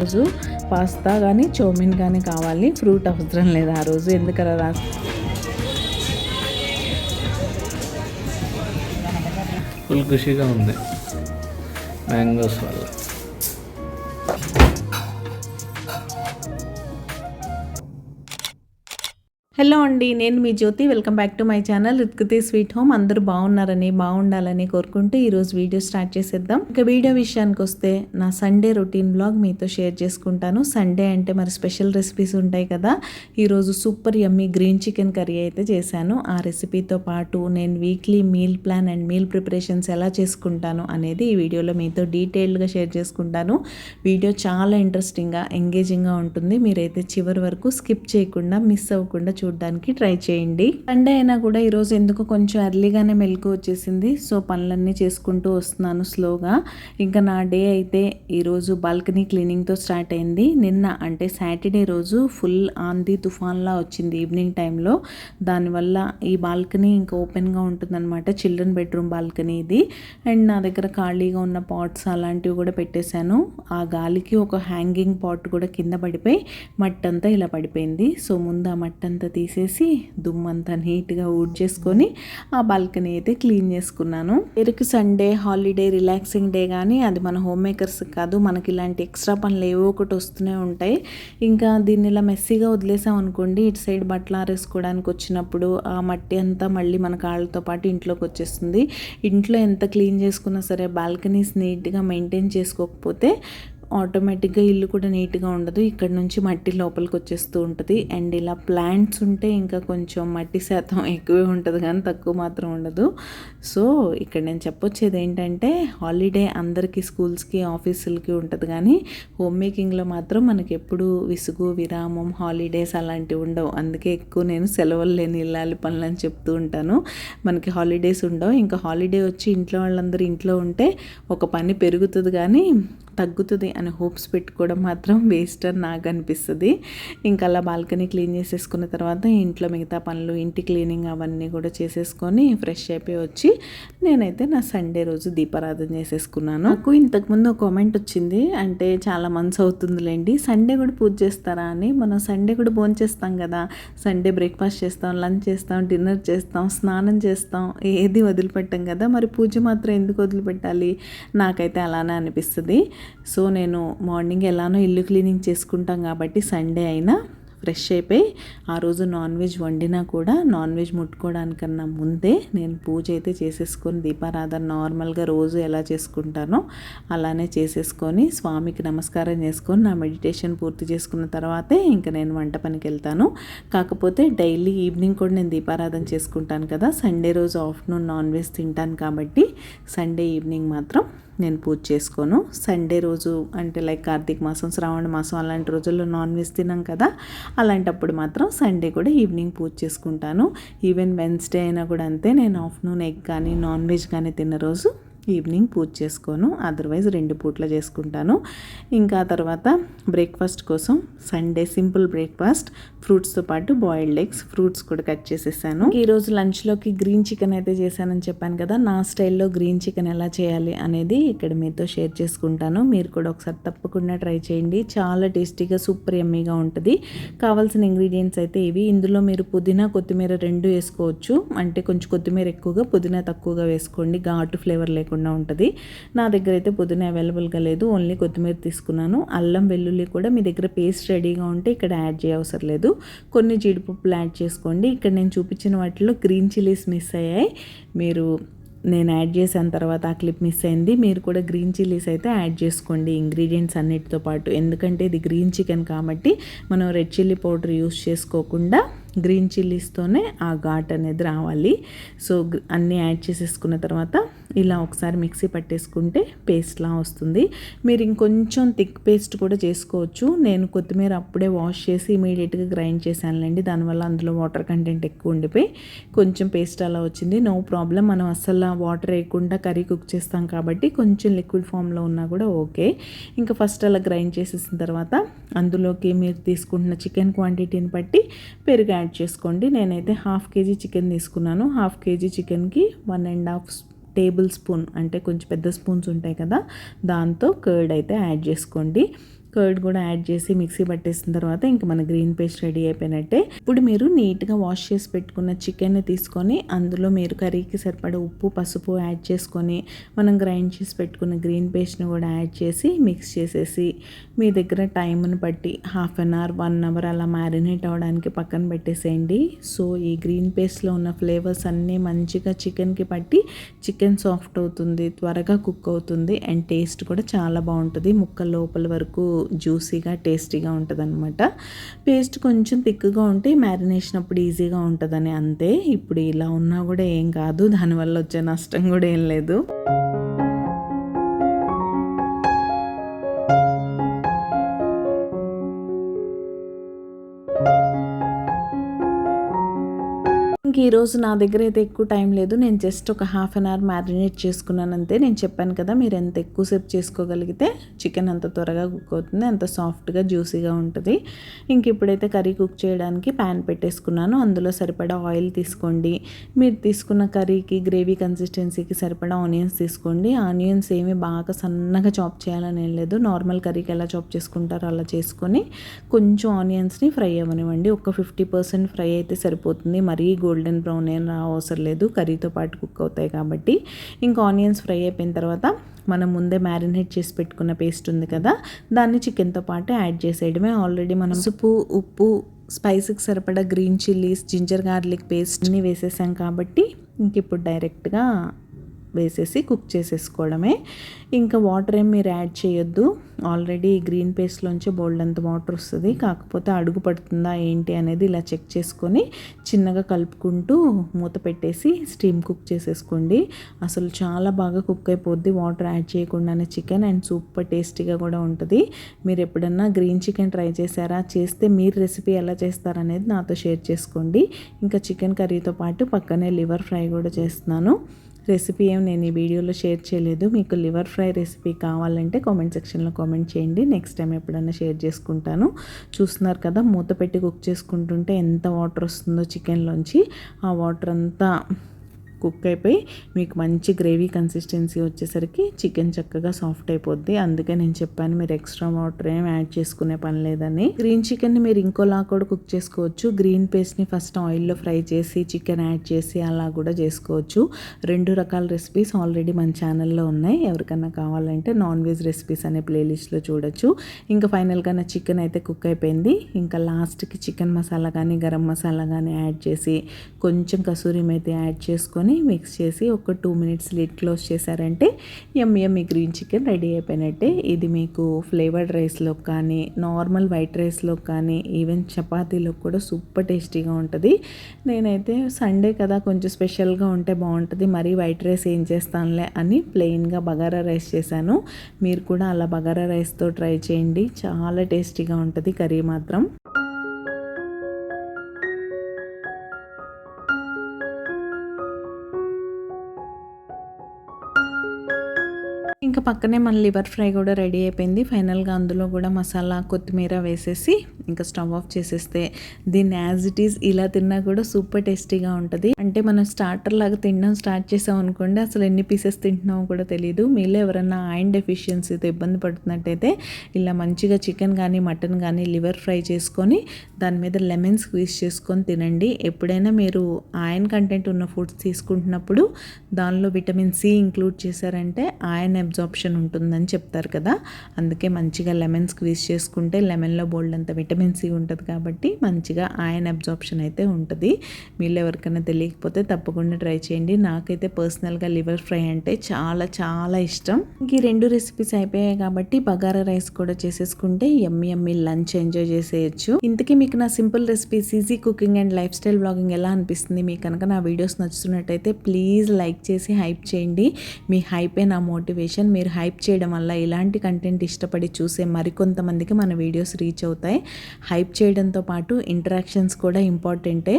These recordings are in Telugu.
రోజు పాస్తా కానీ చౌమిన్ కానీ కావాలి, ఫ్రూట్ అవసరం లేదు ఆ రోజు. ఎందుకలా రాసి ఫుల్ ఖుషిగా ఉంది మ్యాంగోస్ వల్ల. హలో అండి, నేను మీ Jyothi. Welcome back to my channel రుత్కుతి స్వీట్ హోమ్. అందరూ బాగుండాలని కోరుకుంటూ ఈరోజు వీడియో స్టార్ట్ చేసేద్దాం. ఇక వీడియో విషయానికి వస్తే నా సండే రొటీన్ బ్లాగ్ మీతో షేర్ చేసుకుంటాను. సండే అంటే మరి స్పెషల్ రెసిపీస్ ఉంటాయి కదా. ఈరోజు సూపర్ యమ్మీ గ్రీన్ చికెన్ కర్రీ అయితే చేశాను. ఆ రెసిపీతో పాటు నేను weekly meal plan and meal preparations ఎలా చేసుకుంటాను అనేది ఈ వీడియోలో మీతో డీటెయిల్డ్గా షేర్ చేసుకుంటాను. వీడియో చాలా ఇంట్రెస్టింగ్గా ఎంగేజింగ్గా ఉంటుంది. మీరైతే చివరి వరకు స్కిప్ చేయకుండా మిస్ అవ్వకుండా చూడడానికి ట్రై చేయండి. సండే అయినా కూడా ఈరోజు ఎందుకు కొంచెం ఎర్లీగానే మెలకు వచ్చేసింది. సో పనులన్నీ చేసుకుంటూ వస్తున్నాను స్లోగా. ఇంకా నా డే అయితే ఈరోజు బాల్కనీ క్లీనింగ్తో స్టార్ట్ అయింది. నిన్న అంటే సాటర్డే రోజు ఫుల్ ఆంధీ తుఫాన్లా వచ్చింది ఈవినింగ్ టైంలో. దానివల్ల ఈ బాల్కనీ ఇంకా ఓపెన్గా ఉంటుందన్నమాట. చిల్డ్రన్ బెడ్రూమ్ బాల్కనీ ఇది. అండ్ నా దగ్గర ఖాళీగా ఉన్న పాట్స్ అలాంటివి కూడా పెట్టేశాను. ఆ గాలికి ఒక హ్యాంగింగ్ పాట్ కూడా కింద పడిపోయి మట్టంతా ఇలా పడిపోయింది. సో ముందు ఆ మట్టంతా తీసేసి దుమ్మంతా నీట్గా చేసుకొని ఆ బాల్కనీ అయితే క్లీన్ చేసుకున్నాను. పేరుకి సండే హాలిడే రిలాక్సింగ్ డే, కానీ అది మన హోమ్ మేకర్స్ కాదు. మనకి ఇలాంటి ఎక్స్ట్రా పనులు ఏవో ఒకటి వస్తూనే ఉంటాయి. ఇంకా దీన్ని ఇలా మెస్సీగా వదిలేసాం అనుకోండి, ఇటు సైడ్ బట్టలు ఆరేసుకోవడానికి వచ్చినప్పుడు ఆ మట్టి అంతా మళ్ళీ మన కాళ్ళతో పాటు ఇంట్లోకి వచ్చేస్తుంది. ఇంట్లో ఎంత క్లీన్ చేసుకున్నా సరే బాల్కనీస్ నీట్గా మెయింటైన్ చేసుకోకపోతే ఆటోమేటిక్గా ఇల్లు కూడా నీట్గా ఉండదు. ఇక్కడ నుంచి మట్టి లోపలికి వచ్చేస్తూ ఉంటుంది. అండ్ ఇలా ప్లాంట్స్ ఉంటే ఇంకా కొంచెం మట్టి శాతం ఎక్కువే ఉంటుంది కానీ తక్కువ మాత్రం ఉండదు. సో ఇక్కడ నేను చెప్పొచ్చేది ఏంటంటే, హాలిడే అందరికీ స్కూల్స్కి ఆఫీసులకి ఉంటుంది, కానీ హోమ్ మేకింగ్లో మాత్రం మనకి ఎప్పుడు విసుగు విరామం హాలిడేస్ అలాంటివి ఉండవు. అందుకే ఎక్కువ నేను సెలవులు లేని ఇల్లాలి పనులు అని చెప్తూ ఉంటాను. మనకి హాలిడేస్ ఉండవు. ఇంకా హాలిడే వచ్చి ఇంట్లో వాళ్ళందరూ ఇంట్లో ఉంటే ఒక పని పెరుగుతుంది కానీ తగ్గుతుంది అని హోప్స్ పెట్టుకోవడం మాత్రం వేస్ట్ అని నాకు అనిపిస్తుంది. ఇంకా అలా బాల్కనీ క్లీన్ చేసేసుకున్న తర్వాత ఇంట్లో మిగతా పనులు, ఇంటి క్లీనింగ్ అవన్నీ కూడా చేసేసుకొని ఫ్రెష్ అయిపోయి వచ్చి నేనైతే నా సండే రోజు దీపారాధన చేసేసుకున్నాను. నాకు ఇంతకుముందు ఒక కామెంట్ వచ్చింది, అంటే చాలా మంత్స్ అవుతుందిలేండి, సండే కూడా పూజ చేస్తారా అని. మనం సండే కూడా భోజనం చేస్తాం కదా. సండే బ్రేక్ఫాస్ట్ చేస్తాం, లంచ్ చేస్తాం, డిన్నర్ చేస్తాం, స్నానం చేస్తాం, ఏది వదిలిపెట్టాం కదా. మరి పూజ మాత్రం ఎందుకు వదిలిపెట్టాలి? నాకైతే అలానే అనిపిస్తుంది. సో నేను మార్నింగ్ ఎలానో ఇల్లు క్లీనింగ్ చేసుకుంటాం కాబట్టి సండే అయినా ఫ్రెష్ అయిపోయి ఆ రోజు నాన్ వెజ్ వండినా కూడా నాన్ వెజ్ ముట్టుకోవడానికన్నా ముందే నేను పూజ అయితే చేసేసుకొని దీపారాధన నార్మల్గా రోజు ఎలా చేసుకుంటానో అలానే చేసేసుకొని స్వామికి నమస్కారం చేసుకొని నా మెడిటేషన్ పూర్తి చేసుకున్న తర్వాతే ఇంకా నేను వంట పనికి వెళ్తాను. కాకపోతే డైలీ ఈవినింగ్ కూడా నేను దీపారాధన చేసుకుంటాను కదా. సండే రోజు ఆఫ్టర్నూన్ నాన్ వెజ్ తింటాను కాబట్టి సండే ఈవినింగ్ మాత్రం నేను పూజ చేసుకోను. సండే రోజు అంటే లైక్ కార్తీక మాసం, శ్రావణ మాసం అలాంటి రోజుల్లో నాన్ వెజ్ తినాం కదా, అలాంటప్పుడు మాత్రం సండే కూడా ఈవినింగ్ పూజ చేసుకుంటాను. ఈవెన్ వెన్స్డే అయినా కూడా అంతే. నేను ఆఫ్టర్నూన్ ఎగ్ కానీ నాన్ వెజ్ కానీ తిన్న రోజు ఈవినింగ్ పూజ చేసుకోను, అదర్వైజ్ 2 పూట్ల చేసుకుంటాను. ఇంకా తర్వాత బ్రేక్ఫాస్ట్ కోసం సండే సింపుల్ బ్రేక్ఫాస్ట్, ఫ్రూట్స్తో పాటు బాయిల్డ్ ఎగ్స్, ఫ్రూట్స్ కూడా కట్ చేసేసాను. ఈరోజు లంచ్లోకి గ్రీన్ చికెన్ అయితే చేశానని చెప్పాను కదా. నా స్టైల్లో గ్రీన్ చికెన్ ఎలా చేయాలి అనేది ఇక్కడ మీతో షేర్ చేసుకుంటాను. మీరు కూడా ఒకసారి తప్పకుండా ట్రై చేయండి. చాలా టేస్టీగా సూపర్ యమ్మీగా ఉంటుంది. కావాల్సిన ఇంగ్రీడియంట్స్ అయితే ఇవి. ఇందులో మీరు పుదీనా కొత్తిమీర 2 వేసుకోవచ్చు. అంటే కొంచెం కొత్తిమీర ఎక్కువగా, పుదీనా తక్కువగా వేసుకోండి, ఘాటు ఫ్లేవర్ లేకుండా ఉంటుంది. నా దగ్గర అయితే పుదీనా అవైలబుల్గా లేదు, ఓన్లీ కొత్తిమీర తీసుకున్నాను. అల్లం వెల్లుల్లి కూడా మీ దగ్గర పేస్ట్ రెడీగా ఉంటే ఇక్కడ యాడ్ చేయవసరం లేదు. కొన్ని జీడిపప్పులు యాడ్ చేసుకోండి. ఇక్కడ నేను చూపించిన వాటిలో గ్రీన్ చిల్లీస్ మిస్ అయ్యాయి. నేను యాడ్ చేసిన తర్వాత ఆ క్లిప్ మిస్ అయింది. మీరు కూడా గ్రీన్ చిల్లీస్ అయితే యాడ్ చేసుకోండి ఇంగ్రీడియంట్స్ అన్నిటితో పాటు. ఎందుకంటే ఇది గ్రీన్ చికెన్ కాబట్టి మనం రెడ్ చిల్లీ పౌడర్ యూస్ చేసుకోకుండా గ్రీన్ చిల్లీస్తోనే ఆ ఘాట్ అనేది రావాలి. సో అన్నీ యాడ్ చేసేసుకున్న తర్వాత ఇలా ఒకసారి మిక్సీ పట్టేసుకుంటే పేస్ట్లా వస్తుంది. మీరు ఇంకొంచెం థిక్ పేస్ట్ కూడా చేసుకోవచ్చు. నేను కొత్తిమీర అప్పుడే వాష్ చేసి ఇమీడియట్గా గ్రైండ్ చేశానులేండి. దానివల్ల అందులో వాటర్ కంటెంట్ ఎక్కువ ఉండిపోయి కొంచెం పేస్ట్ అలా వచ్చింది. నో ప్రాబ్లం, మనం అస్సలు వాటర్ వేయకుండా కర్రీ కుక్ చేస్తాం కాబట్టి కొంచెం లిక్విడ్ ఫామ్లో ఉన్నా కూడా ఓకే. ఇంకా ఫస్ట్ అలా గ్రైండ్ చేసేసిన తర్వాత అందులోకి మీరు తీసుకుంటున్న చికెన్ క్వాంటిటీని బట్టి పెరుగు యాడ్ చేసుకోండి. నేనైతే 1/2 kg చికెన్ తీసుకున్నాను. 1/2 kg చికెన్కి 1.5 టేబుల్ స్పూన్, అంటే కొంచెం పెద్ద స్పూన్స్ ఉంటాయి కదా, దాంతో కర్డ్ అయితే యాడ్ చేసుకోండి. కర్డ్ కూడా యాడ్ చేసి మిక్సీ పట్టేసిన తర్వాత ఇంకా మన గ్రీన్ పేస్ట్ రెడీ అయిపోయినట్టే. ఇప్పుడు మీరు నీట్గా వాష్ చేసి పెట్టుకున్న చికెన్ని తీసుకొని అందులో మీరు కర్రీకి సరిపడా ఉప్పు, పసుపు యాడ్ చేసుకొని మనం గ్రైండ్ చేసి పెట్టుకున్న గ్రీన్ పేస్ట్ని కూడా యాడ్ చేసి మిక్స్ చేసేసి మీ దగ్గర టైంని బట్టి 1/2 అవర్ 1 అవర్ అలా మ్యారినేట్ అవ్వడానికి పక్కన పెట్టేసేయండి. సో ఈ గ్రీన్ పేస్ట్లో ఉన్న ఫ్లేవర్స్ అన్నీ మంచిగా చికెన్కి పట్టి చికెన్ సాఫ్ట్ అవుతుంది, త్వరగా కుక్ అవుతుంది, అండ్ టేస్ట్ కూడా చాలా బాగుంటుంది. ముక్క లోపల వరకు జ్యూసీగా టేస్టీగా ఉంటుంది అనమాట. పేస్ట్ కొంచెం థిక్గా ఉంటే మ్యారినేషన్ అప్పుడు ఈజీగా ఉంటుందని అంతే. ఇప్పుడు ఇలా ఉన్నా కూడా ఏం కాదు, దానివల్ల వచ్చే నష్టం కూడా ఏం లేదు. ఇంక ఈరోజు నా దగ్గర అయితే ఎక్కువ టైం లేదు. నేను జస్ట్ ఒక 1/2 అవర్ మ్యారినేట్ చేసుకున్నాను అంతే. నేను చెప్పాను కదా, మీరు ఎంత ఎక్కువసేపు చేసుకోగలిగితే చికెన్ అంత త్వరగా కుక్ అవుతుంది, అంత సాఫ్ట్గా జ్యూసీగా ఉంటుంది. ఇంక ఇప్పుడైతే కర్రీ కుక్ చేయడానికి ప్యాన్ పెట్టేసుకున్నాను. అందులో సరిపడా ఆయిల్ తీసుకోండి. మీరు తీసుకున్న కర్రీకి గ్రేవీ కన్సిస్టెన్సీకి సరిపడా ఆనియన్స్ తీసుకోండి. ఆనియన్స్ ఏమి బాగా సన్నగా చాప్ చేయాలని ఏం లేదు, నార్మల్ కర్రీకి ఎలా చాప్ చేసుకుంటారో అలా చేసుకొని కొంచెం ఆనియన్స్ని ఫ్రై అవ్వనివ్వండి. ఒక 50% ఫ్రై అయితే సరిపోతుంది, మరీ గోల్డెన్ బ్రౌన్ ఏం అవసరం లేదు, కర్రీతో పాటు కుక్ అవుతాయి కాబట్టి. ఇంకా ఆనియన్స్ ఫ్రై అయిపోయిన తర్వాత మనం ముందే మ్యారినేట్ చేసి పెట్టుకున్న పేస్ట్ ఉంది కదా, దాన్ని చికెన్తో పాటు యాడ్ చేసేయడమే. ఆల్రెడీ మనం పసుపు, ఉప్పు, స్పైసీకి సరిపడా green chillies, ginger garlic paste అన్నీ వేసేసాం కాబట్టి ఇంక ఇప్పుడు డైరెక్ట్గా వేసేసి కుక్ చేసేసుకోవడమే. ఇంకా వాటర్ ఏం మీరు యాడ్ చేయొద్దు. ఆల్రెడీ గ్రీన్ పేస్ట్లోంచి బోల్డ్ అంత వాటర్ వస్తుంది. కాకపోతే అడుగు పడుతుందా ఏంటి అనేది ఇలా చెక్ చేసుకొని చిన్నగా కలుపుకుంటూ మూత పెట్టేసి స్టీమ్ కుక్ చేసేసుకోండి. అసలు చాలా బాగా కుక్ అయిపోద్ది వాటర్ యాడ్ చేయకుండానే చికెన్, అండ్ సూపర్ టేస్టీగా కూడా ఉంటుంది. మీరు ఎప్పుడన్నా గ్రీన్ చికెన్ ట్రై చేశారా? చేస్తే మీరు రెసిపీ ఎలా చేస్తారనేది నాతో షేర్ చేసుకోండి. ఇంకా చికెన్ కర్రీతో పాటు పక్కనే లివర్ ఫ్రై కూడా చేస్తున్నాను. రెసిపీ ఏం నేను ఈ వీడియోలో షేర్ చేయలేదు. మీకు లివర్ ఫ్రై రెసిపీ కావాలంటే కామెంట్ సెక్షన్లో కామెంట్ చేయండి, నెక్స్ట్ టైం ఎప్పుడైనా షేర్ చేసుకుంటాను. చూస్తున్నారు కదా, మూత పెట్టి కుక్ చేసుకుంటుంటే ఎంత వాటర్ వస్తుందో చికెన్లోంచి. ఆ వాటర్ అంతా కుక్ అయిపోయి మీకు మంచి గ్రేవీ కన్సిస్టెన్సీ వచ్చేసరికి చికెన్ చక్కగా సాఫ్ట్ అయిపోద్ది. అందుకే నేను చెప్పాను మీరు ఎక్స్ట్రా వాటర్ ఏం యాడ్ చేసుకునే పని లేదని. గ్రీన్ చికెన్ని మీరు ఇంకోలా కూడా కుక్ చేసుకోవచ్చు. గ్రీన్ పేస్ట్ని ఫస్ట్ ఆయిల్లో ఫ్రై చేసి చికెన్ యాడ్ చేసి అలా కూడా చేసుకోవచ్చు. 2 రకాల రెసిపీస్ ఆల్రెడీ మన ఛానల్లో ఉన్నాయి. ఎవరికన్నా కావాలంటే నాన్ వెజ్ రెసిపీస్ అనే ప్లేలిస్ట్లో చూడొచ్చు. ఇంకా ఫైనల్గా నా చికెన్ అయితే కుక్ అయిపోయింది. ఇంకా లాస్ట్కి చికెన్ మసాలా కానీ గరం మసాలా కానీ యాడ్ చేసి కొంచెం కసూరి మేతి యాడ్ చేసుకొని మిక్స్ చేసి ఒక 2 minutes లిడ్ క్లోజ్ చేశారంటే యమ్మీ గ్రీన్ చికెన్ రెడీ అయిపోయినట్టే. ఇది మీకు ఫ్లేవర్డ్ రైస్లో కానీ, నార్మల్ వైట్ రైస్లో కానీ, ఈవెన్ చపాతీలో కూడా సూపర్ టేస్టీగా ఉంటుంది. నేనైతే సండే కదా కొంచెం స్పెషల్గా ఉంటే బాగుంటుంది, మరీ వైట్ రైస్ ఏం చేస్తానులే అని ప్లెయిన్గా బగారా రైస్ చేశాను. మీరు కూడా అలా బగారా రైస్తో ట్రై చేయండి, చాలా టేస్టీగా ఉంటుంది కర్రీ మాత్రం. ఇంకా పక్కనే మన లివర్ ఫ్రై కూడా రెడీ అయిపోయింది. ఫైనల్గా అందులో కూడా మసాలా, కొత్తిమీర వేసేసి ఇంకా స్టవ్ ఆఫ్ చేసేస్తే దీన్ని యాజ్ ఇట్ ఈజ్ ఇలా తిన్నా కూడా సూపర్ టేస్టీగా ఉంటుంది. అంటే మనం స్టార్టర్ లాగా తినడం స్టార్ట్ చేసాం అనుకోండి, అసలు ఎన్ని పీసెస్ తింటున్నామో కూడా తెలియదు. మీలో ఎవరన్నా ఐరన్ డెఫిషియన్సీతో ఇబ్బంది పడుతున్నట్టయితే ఇలా మంచిగా చికెన్ కానీ మటన్ కానీ లివర్ ఫ్రై చేసుకొని దాని మీద లెమన్ స్క్వీజ్ చేసుకొని తినండి. ఎప్పుడైనా మీరు ఐరన్ కంటెంట్ ఉన్న ఫుడ్స్ తీసుకుంటున్నప్పుడు దానిలో విటమిన్ సి ఇంక్లూడ్ చేశారంటే ఐరన్ అబ్జార్ప్షన్ ఉంటుందని చెప్తారు కదా, అందుకే మంచిగా లెమన్ స్క్వీజ్ చేసుకుంటే లెమన్లో బోల్డ్ అంత విటమిన్ వైటమిన్ సి ఉంటుంది కాబట్టి మంచిగా ఐరన్ అబ్జార్ప్షన్ అయితే ఉంటుంది. వీళ్ళు ఎవరికైనా తెలియకపోతే తప్పకుండా ట్రై చేయండి. నాకైతే పర్సనల్గా లివర్ ఫ్రై అంటే చాలా చాలా ఇష్టం. ఇంక ఈ 2 రెసిపీస్ అయిపోయాయి కాబట్టి బగారా రైస్ కూడా చేసేసుకుంటే యమ్మీ లంచ్ ఎంజాయ్ చేసేయచ్చు. ఇంతకీ మీకు నా simple recipes, easy cooking and life style blogging ఎలా అనిపిస్తుంది? మీకు కనుక నా వీడియోస్ నచ్చుతున్నట్టయితే ప్లీజ్ లైక్ చేసి హైప్ చేయండి. మీ హైపే నా మోటివేషన్. మీరు హైప్ చేయడం వల్ల ఇలాంటి కంటెంట్ ఇష్టపడి చూసే మరికొంతమందికి మన వీడియోస్ రీచ్ అవుతాయి. హైప్ చేయడంతో పాటు ఇంటరాక్షన్స్ కూడా ఇంపార్టెంటే.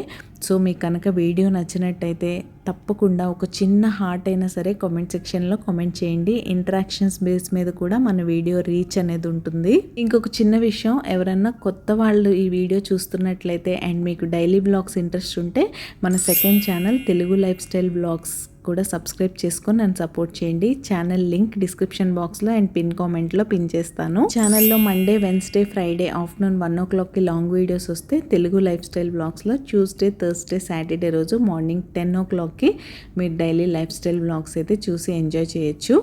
సో మీకు కనుక వీడియో నచ్చినట్టయితే తప్పకుండా ఒక చిన్న హార్ట్ అయినా సరే కామెంట్ సెక్షన్లో కామెంట్ చేయండి. ఇంటరాక్షన్స్ బేస్ మీద కూడా మన వీడియో రీచ్ అనేది ఉంటుంది. ఇంకొక చిన్న విషయం, ఎవరన్నా కొత్త వాళ్ళు ఈ వీడియో చూస్తున్నట్లయితే అండ్ మీకు డైలీ బ్లాగ్స్ ఇంట్రెస్ట్ ఉంటే మన second channel Telugu lifestyle blogs కూడా సబ్స్క్రైబ్ చేసుకొని నన్ను సపోర్ట్ చేయండి. ఛానల్ లింక్ డిస్క్రిప్షన్ బాక్స్లో అండ్ పిన్ కామెంట్లో పిన్ చేస్తాను. ఛానల్లో మండే, వెన్స్డే, ఫ్రైడే ఆఫ్టర్నూన్ 1 o'clockకి లాంగ్ వీడియోస్ వస్తే తెలుగు లైఫ్ స్టైల్ బ్లాగ్స్లో ట్యూస్డే, థర్స్డే, సాటర్డే రోజు మార్నింగ్ 10 o'clockకి మీరు డైలీ లైఫ్ స్టైల్ బ్లాగ్స్ అయితే చూసి ఎంజాయ్ చేయొచ్చు.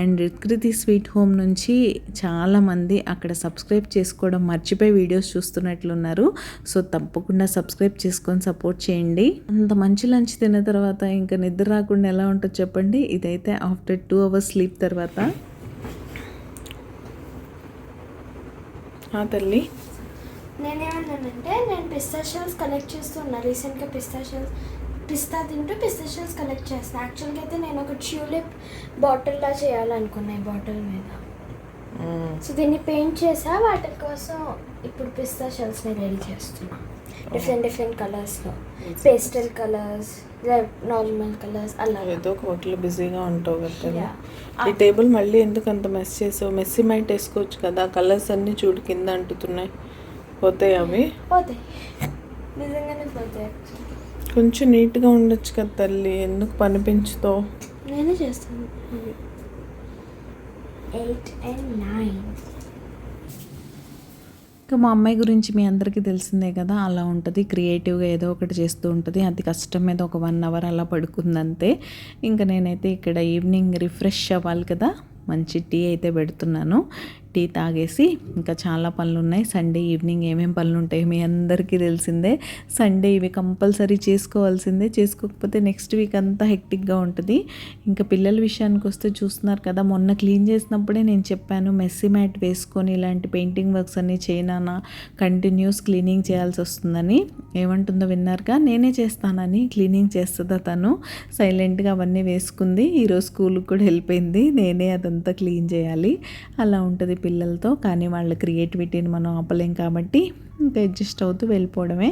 అండ్ రిత్కృతి స్వీట్ హోమ్ నుంచి చాలామంది అక్కడ సబ్స్క్రైబ్ చేసుకోవడం మర్చిపోయి వీడియోస్ చూస్తున్నట్లున్నారు. సో తప్పకుండా సబ్స్క్రైబ్ చేసుకొని సపోర్ట్ చేయండి. అంత మంచి లంచ్ తిన్న తర్వాత ఇంకా నిద్ర రాకుండా ఎలా ఉంటుందో చెప్పండి. ఇదైతే ఆఫ్టర్ 2 hours స్లీప్ తర్వాత. తల్లి నేనేమన్నానంటే, నేను పిస్తాషియల్స్ కలెక్ట్ చేస్తున్నా. రీసెంట్గా పిస్తా తింటూ పిస్తాషియల్స్ కలెక్ట్ చేస్తాను. యాక్చువల్గా అయితే నేను ఒక ట్యూలిప్ బాటిల్లా చేయాలనుకున్నా ఈ బాటిల్ మీద. సో దీన్ని పెయింట్ చేసా. వాటి కోసం ఇప్పుడు పిస్తాషియల్స్ని రెడీ చేస్తున్నా. డిఫరెంట్ కలర్స్లో, పేస్టల్ కలర్స్, నార్మల్ కలర్స్, అలా ఏదో ఒక వాటిలో బిజీగా ఉంటావు కదా. ఈ టేబుల్ మళ్ళీ ఎందుకు అంత మెస్ చేసావు? మెస్సీ మైట్ వేసుకోవచ్చు కదా. కలర్స్ అన్నీ చూడు కింద అంటుతున్నాయి. పోతాయి అవి? పోతాయి, నిజంగానే పోతాయి. కొంచెం నీట్గా ఉండొచ్చు కదా తల్లి, ఎందుకు పని పెంచుతావు? నేనే చేస్తాను. 8 and 9. ఇంకా మా అమ్మాయి గురించి మీ అందరికీ తెలిసిందే కదా, అలా ఉంటుంది. క్రియేటివ్గా ఏదో ఒకటి చేస్తూ ఉంటుంది. అది కష్టం మీద ఒక 1 hour అలా పడుకుందంతే. ఇంకా నేనైతే ఇక్కడ ఈవినింగ్ రిఫ్రెష్ అవ్వాలి కదా, మంచి టీ అయితే పెడుతున్నాను. టీ తాగేసి ఇంకా చాలా పనులు ఉన్నాయి. సండే ఈవినింగ్ ఏమేమి పనులు ఉంటాయి మీ అందరికీ తెలిసిందే. సండే ఇవి కంపల్సరీ చేసుకోవాల్సిందే. చేసుకోకపోతే నెక్స్ట్ వీక్ అంతా హెక్టిక్గా ఉంటుంది. ఇంకా పిల్లల విషయానికి వస్తే చూస్తున్నారు కదా, మొన్న క్లీన్ చేసినప్పుడే నేను చెప్పాను మెస్సీ మ్యాట్ వేసుకొని ఇలాంటి పెయింటింగ్ వర్క్స్ అన్నీ చేయనా, కంటిన్యూస్ క్లీనింగ్ చేయాల్సి వస్తుందని. ఏమంటుందో విన్నారుగా, నేనే చేస్తానని. క్లీనింగ్ చేస్తుందా తను. సైలెంట్గా అవన్నీ వేసుకుంది. ఈరోజు స్కూల్కి కూడా వెళ్ళిపోయింది. నేనే అదంతా క్లీన్ చేయాలి. అలా ఉంటుంది పిల్లలతో. కానీ వాళ్ళ క్రియేటివిటీని మనం ఆపలేం కాబట్టి ఇంకా అడ్జస్ట్ అవుతూ వెళ్ళిపోవడమే.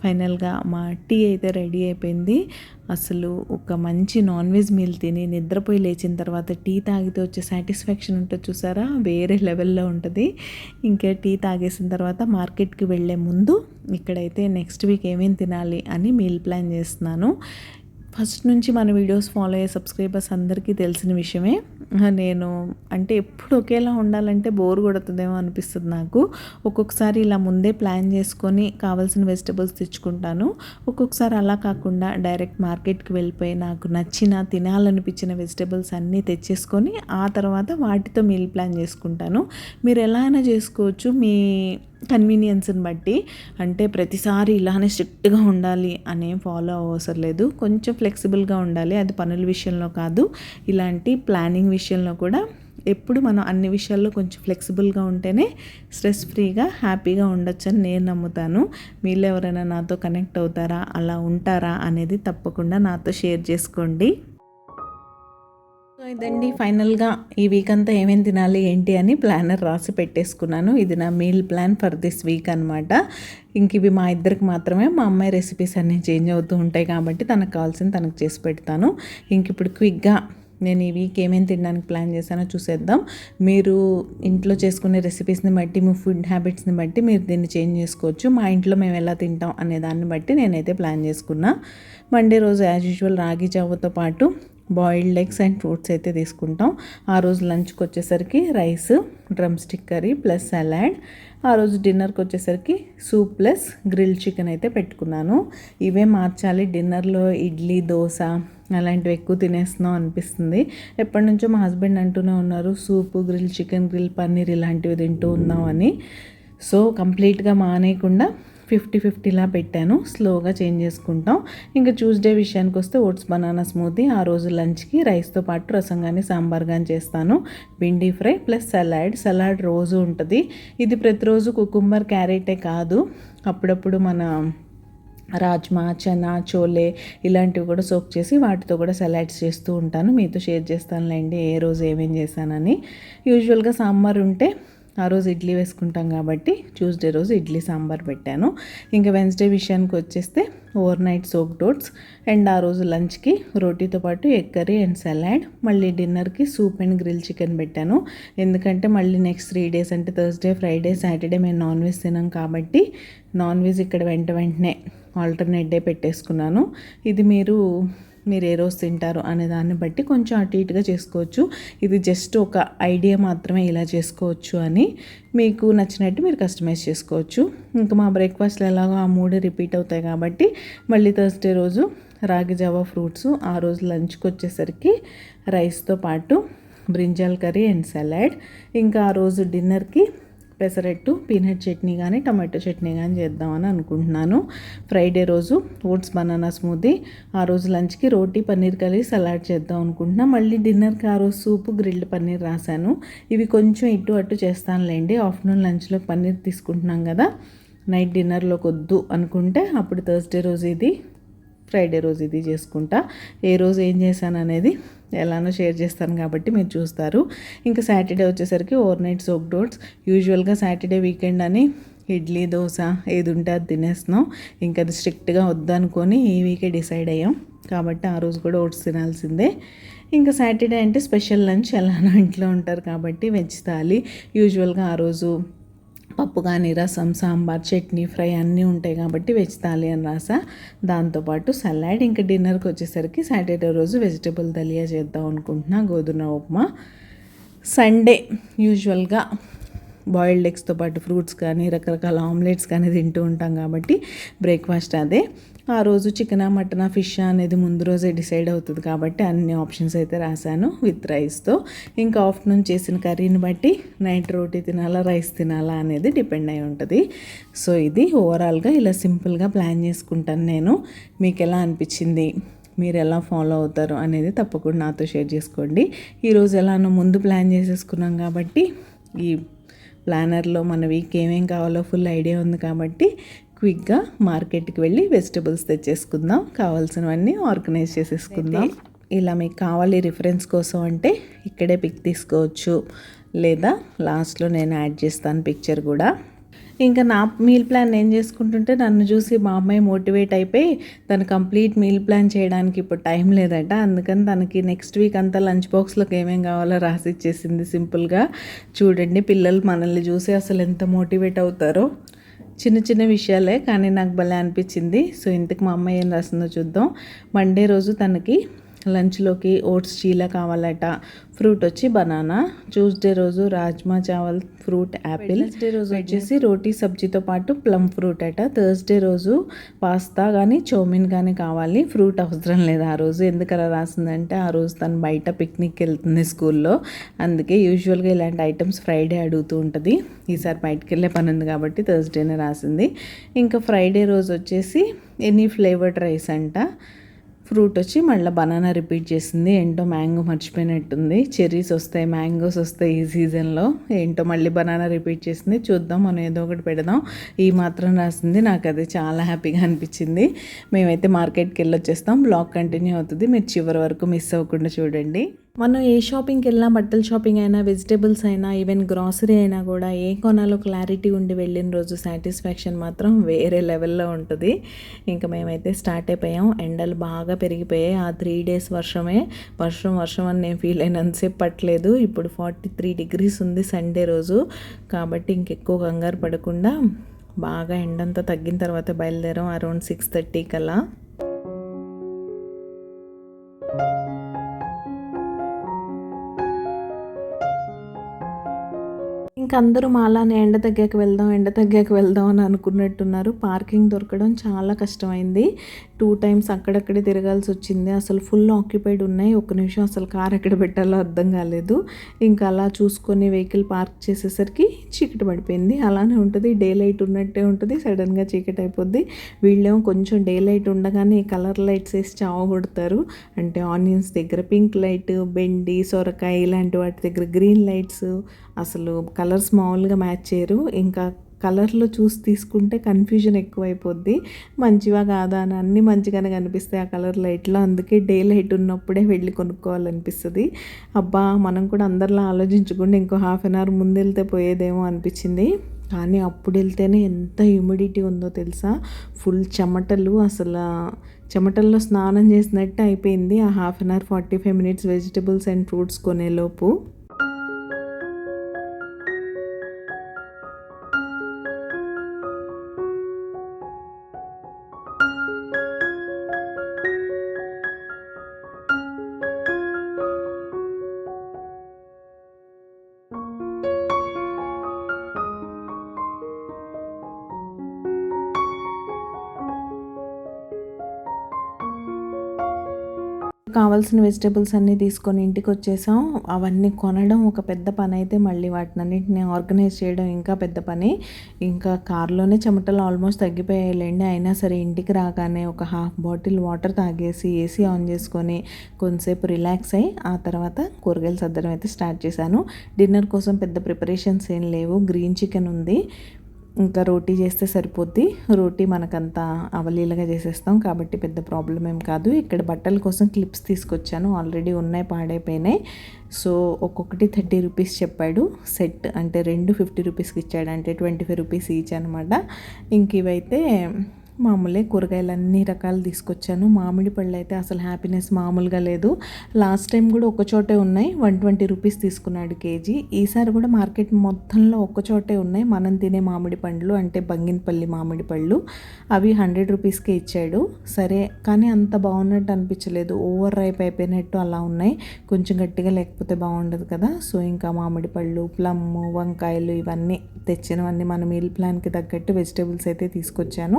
ఫైనల్గా మా టీ అయితే రెడీ అయిపోయింది. అసలు ఒక మంచి నాన్ వెజ్ మీల్ తిని నిద్రపోయి లేచిన తర్వాత టీ తాగితే వచ్చే సాటిస్ఫాక్షన్ ఉంటుంది చూసారా, వేరే లెవెల్లో ఉంటుంది. ఇంకా టీ తాగేసిన తర్వాత మార్కెట్కి వెళ్ళే ముందు ఇక్కడైతే నెక్స్ట్ వీక్ ఏమేమి తినాలి అని మీల్ ప్లాన్ చేస్తున్నాను. ఫస్ట్ నుంచి మన వీడియోస్ ఫాలో అయ్యే సబ్స్క్రైబర్స్ అందరికీ తెలిసిన విషయమే. నేను అంటే ఎప్పుడు ఒకేలా ఉండాలంటే బోర్ కొడుతుందేమో అనిపిస్తుంది నాకు. ఒక్కొక్కసారి ఇలా ముందే ప్లాన్ చేసుకొని కావాల్సిన వెజిటబుల్స్ తెచ్చుకుంటాను. ఒక్కొక్కసారి అలా కాకుండా డైరెక్ట్ మార్కెట్కి వెళ్ళిపోయి నాకు నచ్చిన తినాలనిపించిన వెజిటబుల్స్ అన్నీ తెచ్చేసుకొని ఆ తర్వాత వాటితో మీల్ ప్లాన్ చేసుకుంటాను. మీరు ఎలా అయినా చేసుకోవచ్చు మీ కన్వీనియన్స్ని బట్టి. అంటే ప్రతిసారి ఇలానే స్ట్రిక్ట్గా ఉండాలి అనేం ఫాలో అవసరం లేదు. కొంచెం ఫ్లెక్సిబుల్గా ఉండాలి. అది పనుల విషయంలో కాదు, ఇలాంటి ప్లానింగ్ విషయంలో కూడా ఎప్పుడు మనం అన్ని విషయాల్లో కొంచెం ఫ్లెక్సిబుల్గా ఉంటేనే స్ట్రెస్ ఫ్రీగా హ్యాపీగా ఉండొచ్చని నేను నమ్ముతాను. మీరు ఎవరైనా నాతో కనెక్ట్ అవుతారా, అలా ఉంటారా అనేది తప్పకుండా నాతో షేర్ చేసుకోండి. సో ఇదండి ఫైనల్గా ఈ వీక్ అంతా ఏమేమి తినాలి ఏంటి అని ప్లానర్ రాసి పెట్టేసుకున్నాను. ఇది నా meal plan for this week అనమాట. ఇంక ఇవి మా ఇద్దరికి మాత్రమే. మా అమ్మాయి రెసిపీస్ అన్నీ చేంజ్ అవుతూ ఉంటాయి కాబట్టి తనకు కావాల్సింది తనకు చేసి పెడతాను. ఇంక ఇప్పుడు క్విక్గా నేను ఈ వీక్ ఏమేమి తినడానికి ప్లాన్ చేశానో చూసేద్దాం. మీరు ఇంట్లో చేసుకునే రెసిపీస్ని బట్టి, మీ ఫుడ్ హ్యాబిట్స్ని బట్టి మీరు దీన్ని చేంజ్ చేసుకోవచ్చు. మా ఇంట్లో మేము ఎలా తింటాం అనే దాన్ని బట్టి నేనైతే ప్లాన్ చేసుకున్నా. మండే రోజు యాజ్ యూజువల్ రాగి జావతో పాటు బాయిల్డ్ ఎగ్స్ అండ్ ఫ్రూట్స్ అయితే తీసుకుంటాం. ఆ రోజు లంచ్కి వచ్చేసరికి rice, drum stick curry plus salad. ఆ రోజు డిన్నర్కి వచ్చేసరికి సూప్ ప్లస్ గ్రిల్ చికెన్ అయితే పెట్టుకున్నాను. ఇవే మార్చాలి. డిన్నర్లో ఇడ్లీ, దోశ అలాంటివి ఎక్కువ తినేస్తున్నాం అనిపిస్తుంది. ఎప్పటి నుంచో మా హస్బెండ్ అంటూనే ఉన్నారు సూపు, గ్రిల్ చికెన్, గ్రిల్ పన్నీర్ ఇలాంటివి తింటూ ఉందామని. సో కంప్లీట్గా మానేయకుండా 50-50లా పెట్టాను. స్లోగా చేంజ్ చేసుకుంటాం. ఇంకా ట్యూస్డే విషయానికి వస్తే ఓట్స్ బనానా స్మూతీ ఆ రోజు లంచ్కి రైస్తో పాటు రసం కానీ సాంబార్ కానీ చేస్తాను. భిండీ ఫ్రై ప్లస్ సలాడ్ రోజు ఉంటుంది. ఇది ప్రతిరోజు కుకుంబర్ క్యారెటే కాదు, అప్పుడప్పుడు మన రాజ్మా, చనా, చోలే ఇలాంటివి కూడా సోక్ చేసి వాటితో కూడా సలాడ్స్ చేస్తూ ఉంటాను. మీతో షేర్ చేస్తానులేండి ఏ రోజు ఏమేం చేశానని. యూజువల్గా సాంబార్ ఉంటే ఆ రోజు ఇడ్లీ వేసుకుంటాం కాబట్టి ట్యూస్డే రోజు ఇడ్లీ సాంబార్ పెట్టాను. ఇంకా వెన్స్డే విషయానికి వచ్చేస్తే overnight soaked oats and ఆ రోజు లంచ్కి రోటీతో పాటు ఎగ్ కర్రీ అండ్ సలాడ్, మళ్ళీ డిన్నర్కి సూప్ అండ్ గ్రిల్ చికెన్ పెట్టాను. ఎందుకంటే మళ్ళీ నెక్స్ట్ 3 days అంటే థర్స్డే, ఫ్రైడే, సాటర్డే మేము నాన్ వెజ్ తినాం కాబట్టి నాన్ వెజ్ ఇక్కడ వెంటనే ఆల్టర్నేట్ డే పెట్టేసుకున్నాను. ఇది మీరు ఏ రోజు తింటారు అనే దాన్ని బట్టి కొంచెం అటు ఇటుగా చేసుకోవచ్చు. ఇది జస్ట్ ఒక ఐడియా మాత్రమే, ఇలా చేసుకోవచ్చు అని. మీకు నచ్చినట్టు మీరు కస్టమైజ్ చేసుకోవచ్చు. ఇంకా మా బ్రేక్ఫాస్ట్లో ఎలాగో ఆ 3 రిపీట్ అవుతాయి కాబట్టి మళ్ళీ థర్స్డే రోజు రాగి జావా ఫ్రూట్స్, ఆ రోజు లంచ్కి వచ్చేసరికి రైస్తో పాటు బ్రింజాల్ కర్రీ అండ్ సలాడ్, ఇంకా ఆ రోజు డిన్నర్కి పెసరట్టు, పీనట్ చట్నీ కానీ టమాటో చట్నీ కానీ చేద్దామని అనుకుంటున్నాను. ఫ్రైడే రోజు ఓట్స్ బనానా స్మూతీ, ఆ రోజు లంచ్కి రోటీ పన్నీర్ కర్రీ సలాడ్ చేద్దాం అనుకుంటున్నా. మళ్ళీ డిన్నర్కి ఆ రోజు సూపు గ్రిల్డ్ పన్నీర్ రాశాను. ఇవి కొంచెం ఇటు అటు చేస్తానులేండి. ఆఫ్టర్నూన్ లంచ్లో పన్నీర్ తీసుకుంటున్నాం కదా, నైట్ డిన్నర్లోకి వద్దు అనుకుంటే అప్పుడు థర్స్డే రోజు ఇది, ఫ్రైడే రోజు ఇది చేసుకుంటా. ఏ రోజు ఏం చేశాను అనేది ఎలానో షేర్ చేస్తాను కాబట్టి మీరు చూస్తారు. ఇంకా సాటర్డే వచ్చేసరికి ఓవర్ నైట్ సోక్డ్ ఓట్స్. యూజువల్గా సాటర్డే వీకెండ్ అని ఇడ్లీ, దోశ ఏది ఉంటే అది తినేస్తున్నాం. ఇంకా అది స్ట్రిక్ట్గా వద్దనుకొని ఈ వీకే డిసైడ్ అయ్యాం కాబట్టి ఆ రోజు కూడా ఓట్స్ తినాల్సిందే. ఇంకా సాటర్డే అంటే స్పెషల్ లంచ్, ఎలానో ఇంట్లో ఉంటారు కాబట్టి వెజ్ థాలీ. యూజువల్గా ఆ రోజు పప్పు కానీ, రసం, సాంబార్, చట్నీ, ఫ్రై అన్నీ ఉంటాయి కాబట్టి వెజ్ థాలీ అని రాసా. దాంతోపాటు సలాడ్. ఇంకా డిన్నర్కి వచ్చేసరికి సాటర్డే రోజు వెజిటబుల్ దలియా చేద్దాం అనుకుంటున్నా, గోధుమ ఉప్మా. సండే యూజువల్గా బాయిల్డ్ ఎగ్స్తో పాటు ఫ్రూట్స్ కానీ రకరకాల ఆమ్లెట్స్ కానీ తింటూ ఉంటాం కాబట్టి బ్రేక్ఫాస్ట్ అదే. ఆ రోజు చికెనా, మటనా, ఫిష్ అనేది ముందు రోజే డిసైడ్ అవుతుంది కాబట్టి అన్ని ఆప్షన్స్ అయితే రాశాను విత్ రైస్తో. ఇంకా ఆఫ్టర్నూన్ చేసిన కర్రీని బట్టి నైట్ రోటీ తినాలా, రైస్ తినాలా అనేది డిపెండ్ అయి ఉంటుంది. సో ఇది ఓవరాల్గా ఇలా సింపుల్గా ప్లాన్ చేసుకుంటాను నేను. మీకు ఎలా అనిపించింది, మీరు ఎలా ఫాలో అవుతారు అనేది తప్పకుండా నాతో షేర్ చేసుకోండి. ఈరోజు ఎలానో ముందు ప్లాన్ చేసేసుకున్నాం కాబట్టి ఈ ప్లానర్లో మన వీక్ ఏమేం కావాలో ఫుల్ ఐడియా ఉంది కాబట్టి క్విక్గా మార్కెట్కి వెళ్ళి వెజిటబుల్స్ తెచ్చేసుకుందాం, కావాల్సినవన్నీ ఆర్గనైజ్ చేసేసుకుందాం. ఇలా మీకు కావాలి రిఫరెన్స్ కోసం అంటే ఇక్కడే పిక్ తీసుకోవచ్చు, లేదా లాస్ట్లో నేను యాడ్ చేస్తాను పిక్చర్ కూడా. ఇంకా నా మీల్ ప్లాన్ నేను చేసుకుంటుంటే నన్ను చూసి మా అమ్మాయి మోటివేట్ అయిపోయి తను కంప్లీట్ మీల్ ప్లాన్ చేయడానికి ఇప్పుడు టైం లేదట. అందుకని తనకి నెక్స్ట్ వీక్ అంతా లంచ్ బాక్స్లోకి ఏమేం కావాలో రాసి ఇచ్చేసింది సింపుల్గా. చూడండి పిల్లలు మనల్ని చూసి అసలు ఎంత మోటివేట్ అవుతారో. చిన్న చిన్న విషయాలే కానీ నాకు భలే అనిపించింది. సో ఇంతకు మా అమ్మాయి ఏం రాసిందో చూద్దాం. మండే రోజు తనకి లంచ్లోకి ఓట్స్ చీలా కావాలట, ఫ్రూట్ వచ్చి బనానా. ట్యూస్డే రోజు రాజ్మా చావల్, ఫ్రూట్ యాపిల్. వెడ్నెస్డే రోజు వచ్చేసి రోటీ సబ్జీతో పాటు ప్లమ్ ఫ్రూట్ అట. థర్స్డే రోజు పాస్తా కానీ చౌమిన్ కానీ కావాలి, ఫ్రూట్ అవసరం లేదు ఆ రోజు. ఎందుకలా రాసిందంటే ఆ రోజు తను బయట పిక్నిక్కి వెళ్తుంది స్కూల్లో, అందుకే యూజువల్గా ఇలాంటి ఐటమ్స్ ఫ్రైడే అడుగుతూ ఉంటుంది. ఈసారి బయటకు వెళ్ళే పని ఉంది కాబట్టి థర్స్డేనే రాసింది. ఇంకా ఫ్రైడే రోజు వచ్చేసి ఎనీ ఫ్లేవర్డ్ రైస్ అంట. ఫ్రూట్ వచ్చి మళ్ళీ బనానా రిపీట్ చేసింది. ఏంటో మ్యాంగో మర్చిపోయినట్టుంది. చెర్రీస్ వస్తాయి, మ్యాంగోస్ వస్తాయి ఈ సీజన్లో. ఏంటో మళ్ళీ బనానా రిపీట్ చేసింది. చూద్దాం, మనం ఏదో ఒకటి పెడదాం. ఈ మాత్రం రాసింది. నాకు అది చాలా హ్యాపీగా అనిపించింది. మేమైతే మార్కెట్కి వెళ్ళి వచ్చేస్తాం. బ్లాగ్ కంటిన్యూ అవుతుంది, మీరు చివరి వరకు మిస్ అవ్వకుండా చూడండి. మనం ఏ షాపింగ్కి వెళ్ళినా, బట్టల షాపింగ్ అయినా, వెజిటేబుల్స్ అయినా, ఈవెన్ గ్రాసరీ అయినా కూడా ఏ కొనాలో క్లారిటీ ఉండి వెళ్ళిన రోజు సాటిస్ఫాక్షన్ మాత్రం వేరే లెవెల్లో ఉంటుంది. ఇంకా మేమైతే స్టార్ట్ అయిపోయాం. ఎండలు బాగా పెరిగిపోయాయి. ఆ 3 days వర్షం అని నేను ఫీల్ అయినంతసేపు పట్టలేదు. ఇప్పుడు 43 degrees ఉంది సండే రోజు కాబట్టి ఇంకెక్కువ కంగారు పడకుండా బాగా ఎండంతా తగ్గిన తర్వాత బయలుదేరాం. అరౌండ్ 6:30 కల్లా. ఇంకా అందరూ మాలానే ఎండ తగ్గాక వెళ్దాం అని అనుకున్నట్టున్నారు. పార్కింగ్ దొరకడం చాలా కష్టమైంది. 2 టైమ్స్ అక్కడక్కడే తిరగాల్సి వచ్చింది. అసలు ఫుల్ ఆక్యుపైడ్ ఉన్నాయి. ఒక్క నిమిషం అసలు కార్ ఎక్కడ పెట్టాలో అర్థం కాలేదు. ఇంకా అలా చూసుకొని వెహికల్ పార్క్ చేసేసరికి చీకటి పడిపోయింది. అలానే ఉంటుంది, డే లైట్ ఉన్నట్టే ఉంటుంది, సడన్గా చీకటి అయిపోద్ది. వీళ్ళేమో కొంచెం డే లైట్ ఉండగానే కలర్ లైట్స్ వేసి చావగొడతారు. అంటే ఆనియన్స్ దగ్గర పింక్ లైట్, బెండి, సొరకాయ ఇలాంటి వాటి దగ్గర గ్రీన్ లైట్స్, అసలు కలర్స్ మామూలుగా మ్యాచ్ చేయరు. ఇంకా కలర్లో చూసి తీసుకుంటే కన్ఫ్యూజన్ ఎక్కువైపోద్ది. మంచివా కాదా అని అన్నీ మంచిగానే కనిపిస్తాయి ఆ కలర్ లైట్లో. అందుకే డే లైట్ ఉన్నప్పుడే వెళ్ళి కొనుక్కోవాలనిపిస్తుంది. అబ్బా మనం కూడా అందరిలా ఆలోచించకుండా ఇంకో హాఫ్ అన్ అవర్ ముందు వెళ్తే పోయేదేమో అనిపించింది. కానీ అప్పుడు వెళ్తేనే ఎంత హ్యూమిడిటీ ఉందో తెలుసా, ఫుల్ చెమటలు, అసలు చెమటల్లో స్నానం చేసినట్టు అయిపోయింది ఆ half an hour 45 minutes vegetables and fruits కొనేలోపు. కావాల్సిన వెజిటబుల్స్ అన్నీ తీసుకొని ఇంటికి వచ్చేసాం. అవన్నీ కొనడం ఒక పెద్ద పని అయితే మళ్ళీ వాటినన్నింటినీ ఆర్గనైజ్ చేయడం ఇంకా పెద్ద పని. ఇంకా కార్లోనే చెమటలు ఆల్మోస్ట్ తగ్గిపోయాయిలేండి. అయినా సరే ఇంటికి రాగానే ఒక హాఫ్ బాటిల్ వాటర్ తాగేసి ఏసీ ఆన్ చేసుకొని కొంతసేపు రిలాక్స్ అయ్యి ఆ తర్వాత కూరగాయలు సర్దడం అయితే స్టార్ట్ చేశాను. డిన్నర్ కోసం పెద్ద ప్రిపరేషన్స్ ఏం లేవు. గ్రీన్ చికెన్ ఉంది, ఇంకా రోటీ చేస్తే సరిపోద్ది. రోటీ మనకంతా అవలీలగా చేసేస్తాం కాబట్టి పెద్ద ప్రాబ్లం ఏం కాదు. ఇక్కడ బట్టల కోసం క్లిప్స్ తీసుకొచ్చాను, ఆల్రెడీ ఉన్నాయి, పాడైపోయినాయి. సో ఒక్కొక్కటి 30 రూపీస్ చెప్పాడు సెట్, అంటే 2 50 రూపీస్కి ఇచ్చాడు, అంటే 25 రూపీస్ ఈచ్ అనమాట. ఇంక ఇవైతే మామూలే, కూరగాయలు అన్ని రకాలు తీసుకొచ్చాను. మామిడి పళ్ళు అయితే అసలు హ్యాపీనెస్ మామూలుగా లేదు. లాస్ట్ టైం కూడా ఒక చోటే ఉన్నాయి, 120 రూపీస్ తీసుకున్నాడు కేజీ. ఈసారి కూడా మార్కెట్ మొత్తంలో ఒక్క చోటే ఉన్నాయి మనం తినే మామిడి పండ్లు, అంటే బంగినపల్లి మామిడి పళ్ళు. అవి 100 రూపీస్కే ఇచ్చాడు. సరే, కానీ అంత బాగున్నట్టు అనిపించలేదు, ఓవర్ రైప్ అయిపోయినట్టు అలా ఉన్నాయి. కొంచెం గట్టిగా లేకపోతే బాగుండదు కదా. సో ఇంకా మామిడి పళ్ళు, ప్లమ్, వంకాయలు ఇవన్నీ తెచ్చినవన్నీ మన మీల్ ప్లాన్కి తగ్గట్టు వెజిటేబుల్స్ అయితే తీసుకొచ్చాను.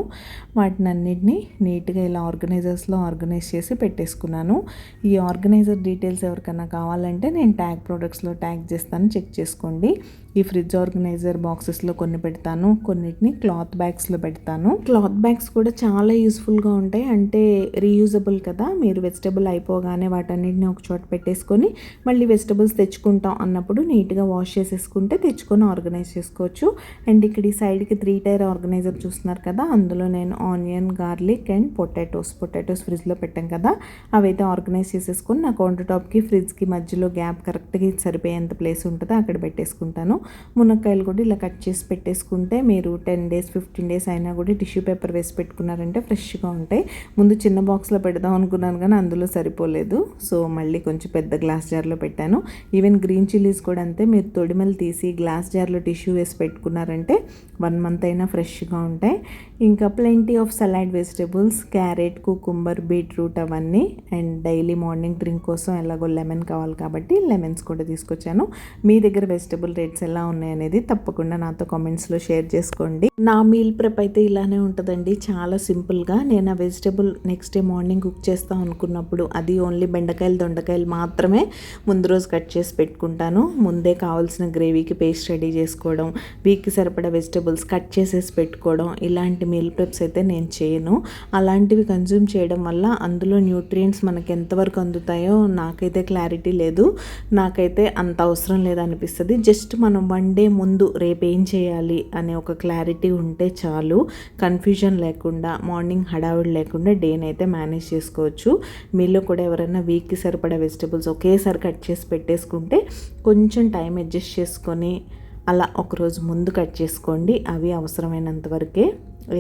వాటిని అన్నిటినీ నీట్గా ఇలా ఆర్గనైజర్స్లో ఆర్గనైజ్ చేసి పెట్టేసుకున్నాను. ఈ ఆర్గనైజర్ డీటెయిల్స్ ఎవరికైనా కావాలంటే నేను ట్యాగ్ ప్రోడక్ట్స్లో ట్యాగ్ చేస్తాను, చెక్ చేసుకోండి. ఈ ఫ్రిడ్జ్ ఆర్గనైజర్ బాక్సెస్లో కొన్ని పెడతాను, కొన్నిటిని క్లాత్ బ్యాగ్స్లో పెడతాను. క్లాత్ బ్యాగ్స్ కూడా చాలా యూస్ఫుల్గా ఉంటాయి, అంటే రీయూజబుల్ కదా. మీరు వెజిటబుల్ అయిపోగానే వాటన్నిటిని ఒక చోట పెట్టేసుకొని మళ్ళీ వెజిటబుల్స్ తెచ్చుకుంటాం అన్నప్పుడు నీట్గా వాష్ చేసేసుకుంటే తెచ్చుకొని ఆర్గనైజ్ చేసుకోవచ్చు. అండ్ ఇక్కడ ఈ సైడ్కి 3 టైర్ ఆర్గనైజర్ చూస్తున్నారు కదా, అందులో నేను ఆనియన్, గార్లిక్ అండ్ పొటాటోస్ ఫ్రిడ్జ్లో పెట్టాం కదా, అవైతే ఆర్గనైజ్ చేసేసుకొని నా కౌంటర్ టాప్కి ఫ్రిడ్జ్కి మధ్యలో గ్యాప్ కరెక్ట్గా సరిపోయేంత ప్లేస్ ఉంటుందో అక్కడ పెట్టేసుకుంటాను. మునక్కాయలు కూడా ఇలా కట్ చేసి పెట్టేసుకుంటే మీరు 10 డేస్ 15 డేస్ అయినా కూడా టిష్యూ పేపర్ వేసి పెట్టుకున్నారంటే ఫ్రెష్గా ఉంటాయి. ముందు చిన్న బాక్స్లో పెడదాం అనుకున్నాను కానీ అందులో సరిపోలేదు, సో మళ్ళీ కొంచెం పెద్ద గ్లాస్ జార్లో పెట్టాను. ఈవెన్ గ్రీన్ చిల్లీస్ కూడా అంతే, మీరు తొడిమలు తీసి గ్లాస్ జార్లో టిష్యూ వేసి పెట్టుకున్నారంటే 1 మంత్ అయినా ఫ్రెష్గా ఉంటాయి. ఇంకా plenty of salad vegetables, carrot, cucumber, beetroot అవన్నీ. అండ్ డైలీ మార్నింగ్ డ్రింక్ కోసం ఎలాగో లెమన్ కావాలి కాబట్టి లెమన్స్ కూడా తీసుకొచ్చాను. మీ దగ్గర వెజిటబుల్ రేట్స్ ఎలా ఉన్నాయనేది తప్పకుండా నాతో కామెంట్స్లో షేర్ చేసుకోండి. నా మీల్ ప్రెప్ అయితే ఇలానే ఉంటుందండి, చాలా సింపుల్గా. నేను ఆ vegetable next day morning cook చేస్తాను అనుకున్నప్పుడు అది ఓన్లీ బెండకాయలు, దొండకాయలు మాత్రమే ముందు రోజు కట్ చేసి పెట్టుకుంటాను. ముందే కావాల్సిన గ్రేవీకి పేస్ట్ రెడీ చేసుకోవడం, వీక్కి సరిపడా వెజిటబుల్స్ కట్ చేసేసి పెట్టుకోవడం, ఇలాంటి మీల్ ప్రెప్స్ అయితే నేను చేయను. అలాంటివి కన్జ్యూమ్ చేయడం వల్ల అందులో న్యూట్రియంట్స్ మనకి ఎంతవరకు అందుతాయో నాకైతే క్లారిటీ లేదు, నాకైతే అంత అవసరం లేదనిపిస్తుంది. జస్ట్ మనం 1 డే ముందు రేపు ఏం చేయాలి అనే ఒక క్లారిటీ ఉంటే చాలు, కన్ఫ్యూజన్ లేకుండా, మార్నింగ్ హడావిడి లేకుండా డేని అయితే మేనేజ్ చేసుకోవచ్చు. మీలో కూడా ఎవరైనా వీక్కి సరిపడా వెజిటబుల్స్ ఒకేసారి కట్ చేసి పెట్టేసుకుంటే కొంచెం టైం అడ్జస్ట్ చేసుకొని అలా ఒకరోజు ముందు కట్ చేసుకోండి, అవి అవసరమైనంత వరకే.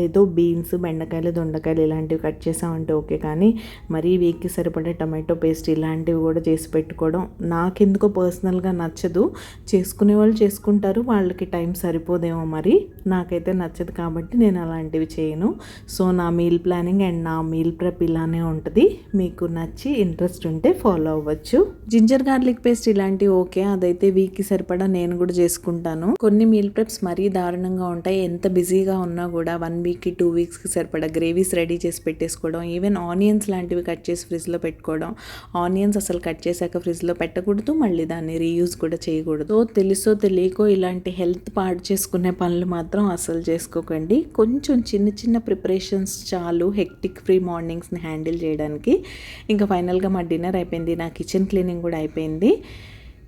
ఏదో బీన్స్, బెండకాయలు, దొండకాయలు ఇలాంటివి కట్ చేసామంటే ఓకే, కానీ మరీ వీక్కి సరిపడే టమాటో పేస్ట్ ఇలాంటివి కూడా చేసి పెట్టుకోవడం నాకెందుకో పర్సనల్గా నచ్చదు. చేసుకునే వాళ్ళు చేసుకుంటారు, వాళ్ళకి టైం సరిపోదేమో, మరి నాకైతే నచ్చదు కాబట్టి నేను అలాంటివి చేయను. సో నా మీల్ ప్లానింగ్ అండ్ నా మీల్ ప్రెప్ ఇలానే ఉంటుంది. మీకు నచ్చి ఇంట్రెస్ట్ ఉంటే ఫాలో అవ్వచ్చు. జింజర్ గార్లిక్ పేస్ట్ ఇలాంటివి ఓకే, అదైతే వీక్కి సరిపడా నేను కూడా చేసుకుంటాను. కొన్ని మీల్ ప్రెప్స్ మరీ దారుణంగా ఉంటాయి, ఎంత బిజీగా ఉన్నా కూడా 1 1 వీక్కి 2 వీక్స్కి సరిపడా గ్రేవీస్ రెడీ చేసి పెట్టేసుకోవడం, ఈవెన్ ఆనియన్స్ లాంటివి కట్ చేసి ఫ్రిడ్జ్లో పెట్టుకోవడం. ఆనియన్స్ అసలు కట్ చేశాక ఫ్రిడ్జ్లో పెట్టకూడదు, మళ్ళీ దాన్ని రీయూజ్ కూడా చేయకూడదు. తెలుసో తెలియకో ఇలాంటి హెల్త్ పాడు చేసుకునే పనులు మాత్రం అసలు చేసుకోకండి. కొంచెం చిన్న చిన్న ప్రిపరేషన్స్ చాలు హెక్టిక్ ఫ్రీ మార్నింగ్స్ని హ్యాండిల్ చేయడానికి. ఇంకా ఫైనల్గా మా డిన్నర్ అయిపోయింది, నా కిచెన్ క్లీనింగ్ కూడా అయిపోయింది.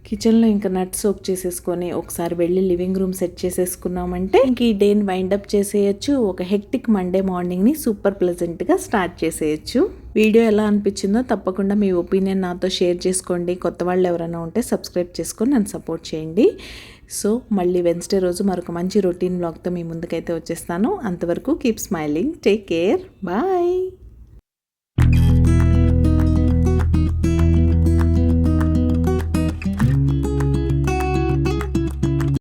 కిచెన్లో ఇంకా నట్ సోక్ చేసేసుకొని ఒకసారి వెళ్ళి లివింగ్ రూమ్ సెట్ చేసేసుకున్నామంటే ఇంక ఈ డేని వైండప్ చేసేయచ్చు. ఒక హెక్టిక్ మండే మార్నింగ్ని సూపర్ ప్లెజెంట్గా స్టార్ట్ చేసేయచ్చు. వీడియో ఎలా అనిపించిందో తప్పకుండా మీ ఒపీనియన్ నాతో షేర్ చేసుకోండి. కొత్త వాళ్ళు ఎవరైనా ఉంటే సబ్స్క్రైబ్ చేసుకొని నన్ను సపోర్ట్ చేయండి. సో మళ్ళీ వెన్స్డే రోజు మరొక మంచి రొటీన్ బ్లాగ్తో మీ ముందుకైతే వచ్చేస్తాను. అంతవరకు keep smiling, take care, bye.